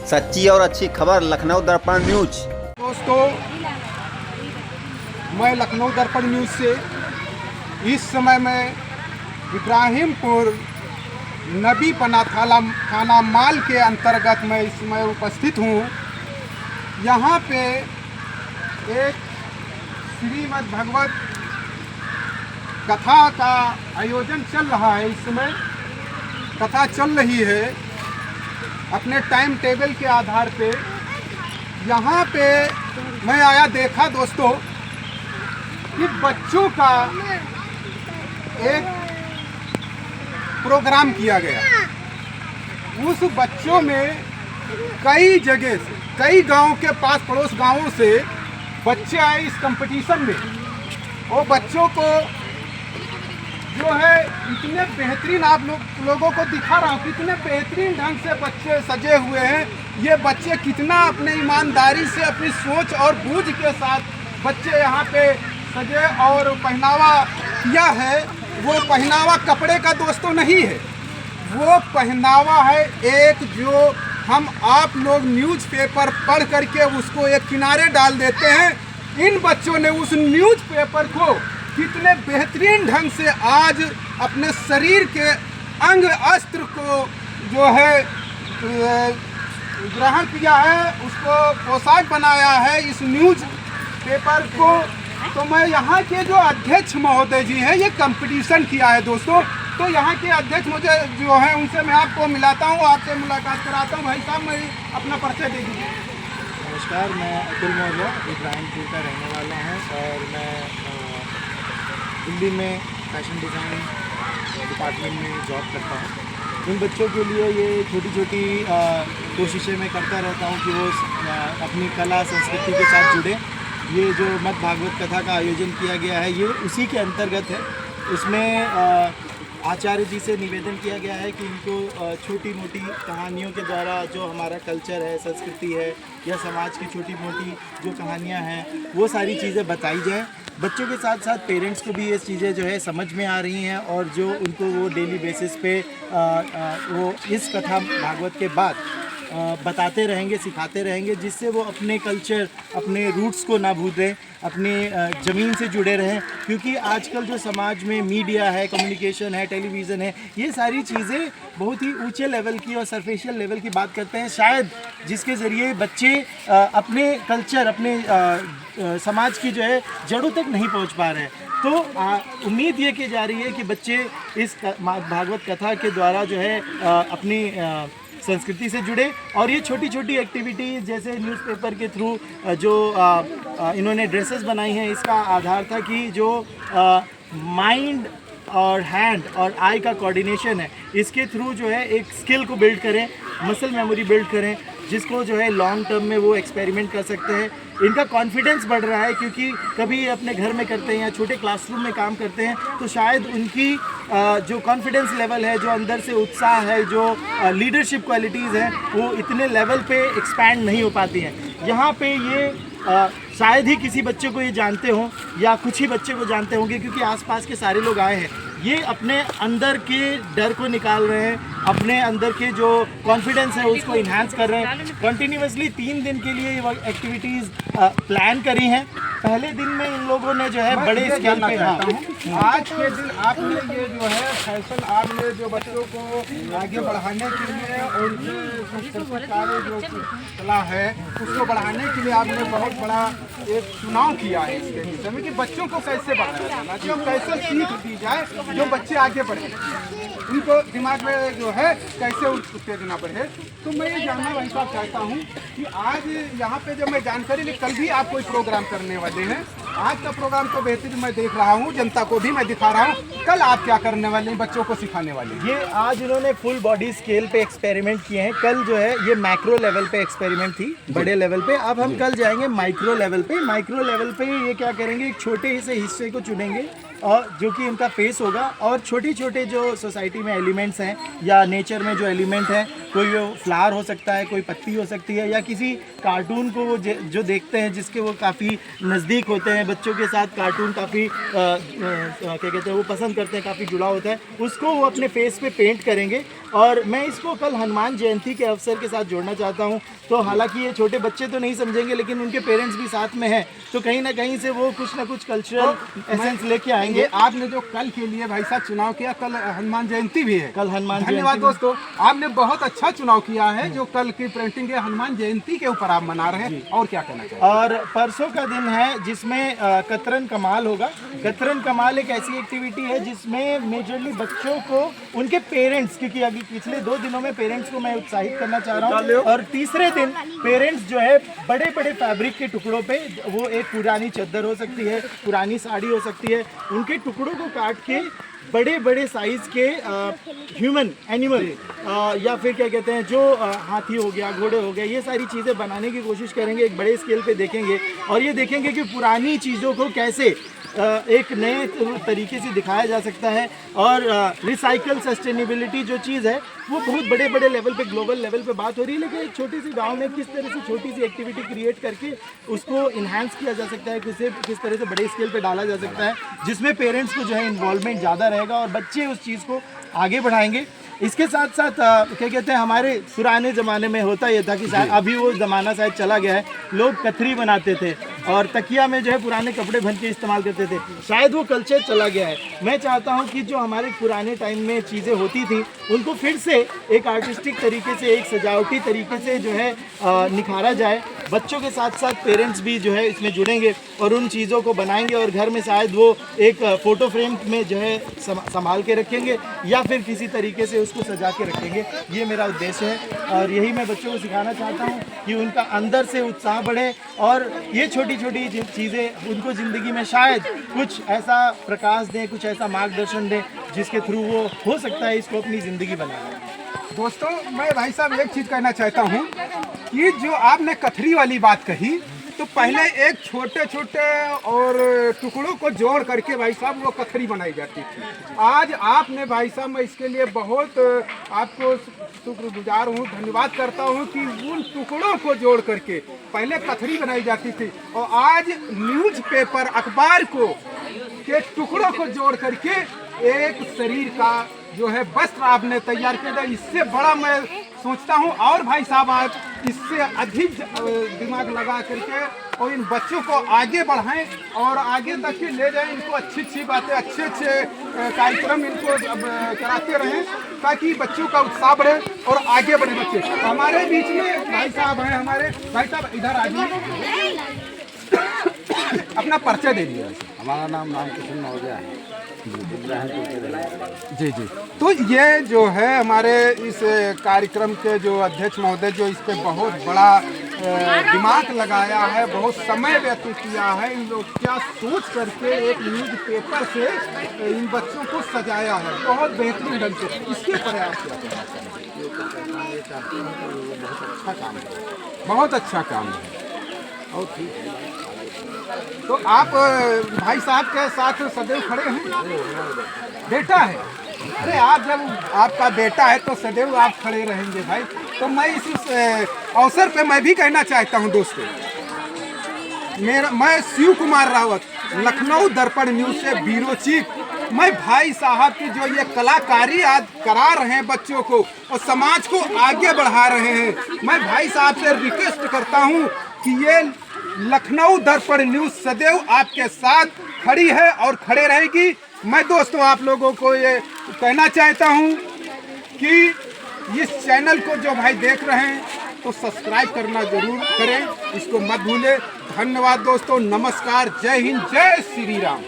सच्ची और अच्छी खबर लखनऊ दर्पण न्यूज। दोस्तों, मैं लखनऊ दर्पण न्यूज़ से इस समय मैं इब्राहिमपुर नबी पना थाना माल के अंतर्गत मैं इस समय उपस्थित हूँ। यहाँ पे एक श्रीमद् भगवत कथा का आयोजन चल रहा है। इस समय कथा चल रही है अपने टाइम टेबल के आधार पे। यहाँ पे मैं आया, देखा दोस्तों कि बच्चों का एक प्रोग्राम किया गया। उस बच्चों में कई जगह से, कई गांव के पास पड़ोस गांवों से बच्चे आए इस कंपटीशन में। वो बच्चों को जो है इतने बेहतरीन, आप लोगों को दिखा रहा हूँ कितने बेहतरीन ढंग से बच्चे सजे हुए हैं। ये बच्चे कितना अपने ईमानदारी से, अपनी सोच और बूझ के साथ बच्चे यहाँ पे सजे और पहनावा किया है। वो पहनावा कपड़े का दोस्तों नहीं है, वो पहनावा है एक जो हम आप लोग न्यूज़पेपर पढ़ करके उसको एक किनारे डाल देते हैं। इन बच्चों ने उस न्यूज़पेपर को कितने बेहतरीन ढंग से आज अपने शरीर के अंग अस्त्र को जो है ग्रहण किया है, उसको पोशाक बनाया है इस न्यूज़ पेपर को। तो मैं यहाँ के जो अध्यक्ष महोदय जी हैं, ये कंपटीशन किया है दोस्तों, तो यहाँ के अध्यक्ष मुझे जो है उनसे मैं आपको मिलाता हूँ, आपसे मुलाकात कराता हूँ। भाई साहब, मैं अपना परिचय दे दीजिए। नमस्कार, मैं अतुल मौर्य इब्राहिमपुर का रहने वाला हूँ और मैं दिल्ली में फैशन डिज़ाइन डिपार्टमेंट में जॉब करता हूँ। इन बच्चों के लिए ये छोटी छोटी कोशिशें मैं करता रहता हूँ कि वो अपनी कला संस्कृति के साथ जुड़े। ये जो मद् भागवत कथा का आयोजन किया गया है, ये उसी के अंतर्गत है। इसमें आचार्य जी से निवेदन किया गया है कि इनको छोटी मोटी कहानियों के द्वारा जो हमारा कल्चर है, संस्कृति है या समाज की छोटी मोटी जो कहानियाँ हैं, वो सारी चीज़ें बताई जाएँ। बच्चों के साथ साथ पेरेंट्स को भी ये चीज़ें जो है समझ में आ रही हैं और जो उनको वो डेली बेसिस पे वो इस कथा भागवत के बाद बताते रहेंगे, सिखाते रहेंगे, जिससे वो अपने कल्चर, अपने रूट्स को ना भूलें, अपने ज़मीन से जुड़े रहें। क्योंकि आजकल जो समाज में मीडिया है, कम्युनिकेशन है, टेलीविज़न है, ये सारी चीज़ें बहुत ही ऊंचे लेवल की और सरफेशियल लेवल की बात करते हैं, शायद जिसके ज़रिए बच्चे अपने कल्चर, अपने समाज की जो है जड़ों तक नहीं पहुंच पा रहे हैं। तो उम्मीद ये की जा रही है कि बच्चे इस भागवत कथा के द्वारा जो है अपनी संस्कृति से जुड़े। और ये छोटी छोटी एक्टिविटीज़ जैसे न्यूज़पेपर के थ्रू जो इन्होंने ड्रेसेस बनाई हैं, इसका आधार था कि जो माइंड और हैंड और आई का कोऑर्डिनेशन है, इसके थ्रू जो है एक स्किल को बिल्ड करें, मसल मेमोरी बिल्ड करें, जिसको जो है लॉन्ग टर्म में वो एक्सपेरिमेंट कर सकते हैं। इनका कॉन्फिडेंस बढ़ रहा है क्योंकि कभी ये अपने घर में करते हैं या छोटे क्लासरूम में काम करते हैं, तो शायद उनकी जो कॉन्फिडेंस लेवल है, जो अंदर से उत्साह है, जो लीडरशिप क्वालिटीज़ हैं, वो इतने लेवल पे एक्सपैंड नहीं हो पाती हैं। यहाँ पे ये शायद ही किसी बच्चे को ये जानते हों या कुछ ही बच्चे को जानते होंगे, क्योंकि आसपास के सारे लोग आए हैं। ये अपने अंदर के डर को निकाल रहे हैं, अपने अंदर के जो कॉन्फिडेंस है उसको इन्हांस कर रहे हैं। कंटिन्यूसली 3 दिन के लिए ये एक्टिविटीज़ प्लान करी हैं। पहले दिन में इन लोगों ने जो है बड़े स्केल पे, आज के दिन आपने ये जो है फैशन, आपने जो बच्चों को आगे बढ़ाने के लिए और जो कला है उसको बढ़ाने के लिए आपने बहुत बड़ा एक चुनाव किया है इसके विषय में कि बच्चों को कैसे बढ़ाया जाना चाहिए, कैसे सीख दी जाए जो बच्चे आगे बढ़े, उनको दिमाग में जो है कैसे उत्तेजना बढ़े। तो मैं ये जानना वही साहब चाहता हूँ कि आज यहाँ पे जब मैं जानकारी ली, कल भी आप कोई प्रोग्राम करने वाले हैं। आज का प्रोग्राम तो बेहतरीन मैं देख रहा हूँ, जनता को भी मैं दिखा रहा हूँ। कल आप क्या करने वाले हैं, बच्चों को सिखाने वाले हैं? ये आज इन्होंने फुल बॉडी स्केल पे एक्सपेरिमेंट किए हैं। कल जो है ये मैक्रो लेवल पे एक्सपेरिमेंट थी, बड़े लेवल पे। अब हम कल जाएंगे माइक्रो लेवल पे। माइक्रो लेवल पे ये क्या करेंगे, एक छोटे से हिस्से को चुनेंगे और जो कि उनका फेस होगा, और छोटे छोटे जो सोसाइटी में एलिमेंट्स हैं या नेचर में जो एलिमेंट हैं, कोई वो फ्लावर हो सकता है, कोई पत्ती हो सकती है, या किसी कार्टून को वो जो देखते हैं जिसके वो काफ़ी नज़दीक होते हैं, बच्चों के साथ कार्टून काफ़ी क्या कहते हैं वो पसंद करते हैं, काफ़ी जुड़ा होता है, उसको वो अपने फेस पे पेंट करेंगे। और मैं इसको कल हनुमान जयंती के अवसर के साथ जोड़ना चाहता हूँ। तो हालांकि ये छोटे बच्चे तो नहीं समझेंगे, लेकिन उनके पेरेंट्स भी साथ में हैं, तो कहीं ना कहीं से वो कुछ ना कुछ कल्चरल एसेंस लेके आएंगे। आपने जो कल के लिए भाई साहब चुनाव किया, कल हनुमान जयंती भी है। कल हनुमान धन्यवाद दोस्तों, आपने बहुत अच्छा चुनाव किया है। जो कल की प्रिंटिंग है हनुमान जयंती के ऊपर आप मना रहे हैं, और क्या कहना चाहिए? और परसों का दिन है जिसमें कतरन कमाल होगा। कतरन कमाल एक ऐसी एक्टिविटी है जिसमें मेजरली बच्चों को उनके पेरेंट्स, क्योंकि अभी पिछले 2 दिनों में पेरेंट्स को मैं उत्साहित करना चाह रहा हूँ, और तीसरे दिन पेरेंट्स जो है बड़े बड़े फैब्रिक के टुकड़ों पे, वो एक पुरानी चादर हो सकती है, पुरानी साड़ी हो सकती है, उनके टुकड़ों को काट के बड़े बड़े साइज़ के ह्यूमन एनिमल या फिर क्या कहते हैं जो हाथी हो गया, घोड़े हो गए, ये सारी चीज़ें बनाने की कोशिश करेंगे, एक बड़े स्केल पे देखेंगे, और ये देखेंगे कि पुरानी चीज़ों को कैसे एक नए तरीके से दिखाया जा सकता है। और रिसाइकल सस्टेनेबिलिटी जो चीज़ है वो बहुत बड़े बड़े लेवल पे, ग्लोबल लेवल पे बात हो रही है, लेकिन एक छोटी सी गांव में किस तरह से छोटी सी एक्टिविटी क्रिएट करके उसको इन्हांस किया जा सकता है, किस तरह से बड़े स्केल पे डाला जा सकता है, जिसमें पेरेंट्स को जो है इन्वॉल्वमेंट ज़्यादा रहेगा और बच्चे उस चीज़ को आगे बढ़ाएंगे। इसके साथ साथ क्या कहते हैं, हमारे पुराने ज़माने में होता ये था कि शायद अभी वो ज़माना शायद चला गया है, लोग कथरी बनाते थे और तकिया में जो है पुराने कपड़े बन के इस्तेमाल करते थे, शायद वो कल्चर चला गया है। मैं चाहता हूँ कि जो हमारे पुराने टाइम में चीज़ें होती थी उनको फिर से एक आर्टिस्टिक तरीके से, एक सजावटी तरीके से जो है निखारा जाए। बच्चों के साथ साथ पेरेंट्स भी जो है इसमें जुड़ेंगे और उन चीज़ों को बनाएंगे, और घर में शायद वो एक फ़ोटो फ्रेम में जो है संभाल के रखेंगे या फिर किसी तरीके से उसको सजा के रखेंगे। ये मेरा उद्देश्य है और यही मैं बच्चों को सिखाना चाहता हूँ कि उनका अंदर से उत्साह बढ़े और ये छोटी छोटी चीज़ें उनको ज़िंदगी में शायद कुछ ऐसा प्रकाश दें, कुछ ऐसा मार्गदर्शन दें जिसके थ्रू वो हो सकता है इसको अपनी ज़िंदगी बनाए। दोस्तों, मैं भाई साहब एक चीज़ कहना चाहता हूँ कि जो आपने कथरी वाली बात कही, तो पहले एक छोटे छोटे और टुकड़ों को जोड़ करके भाई साहब वो कथरी बनाई जाती थी। आज आपने भाई साहब, मैं इसके लिए बहुत आपको शुक्रगुजार हूँ, धन्यवाद करता हूँ कि उन टुकड़ों को जोड़ करके पहले कथरी बनाई जाती थी और आज न्यूज़पेपर, अखबार के टुकड़ों को जोड़ करके एक शरीर का जो है वस्त्र आपने तैयार किया था। इससे बड़ा मैं सोचता हूँ, और भाई साहब आप इससे अधिक दिमाग लगा करके और इन बच्चों को आगे बढ़ाएं और आगे तक के ले जाएं, इनको अच्छी अच्छी बातें, अच्छे अच्छे कार्यक्रम इनको कराते रहें ताकि बच्चों का उत्साह बढ़े और आगे बढ़े बच्चे। हमारे बीच में भाई साहब हैं, हमारे भाई साहब इधर आ जाइए, अपना परिचय दे दीजिए। हमारा नाम रामकृष्ण मौर्य है जी जी। तो ये जो है हमारे इस कार्यक्रम के जो अध्यक्ष महोदय, जो इस पे बहुत बड़ा दिमाग लगाया है, बहुत समय व्यतीत किया है, इन लोग क्या सोच करके एक न्यूज़पेपर से इन बच्चों को सजाया है बहुत बेहतरीन ढंग से। इसके प्रयास ये चाहते हैं कि वो बहुत अच्छा काम है, बहुत अच्छा काम है। और ठीक है। तो आप भाई साहब के साथ सदैव खड़े हैं? बेटा है, अरे आप जब आपका बेटा है तो सदैव आप खड़े रहेंगे भाई। तो मैं इस अवसर पे मैं भी कहना चाहता हूं दोस्तों, मैं शिव कुमार रावत, लखनऊ दर्पण न्यूज़ से ब्यूरो चीफ। मैं भाई साहब की जो ये कलाकारी आज करा रहे हैं बच्चों को और समाज को आगे बढ़ा रहे हैं, मैं भाई साहब से रिक्वेस्ट करता हूं कि ये लखनऊ दर्पण न्यूज़ सदैव आपके साथ खड़ी है और खड़े रहेगी। मैं दोस्तों आप लोगों को ये कहना चाहता हूं कि इस चैनल को जो भाई देख रहे हैं तो सब्सक्राइब करना जरूर करें, इसको मत भूलें। धन्यवाद दोस्तों, नमस्कार, जय हिंद, जय श्री राम।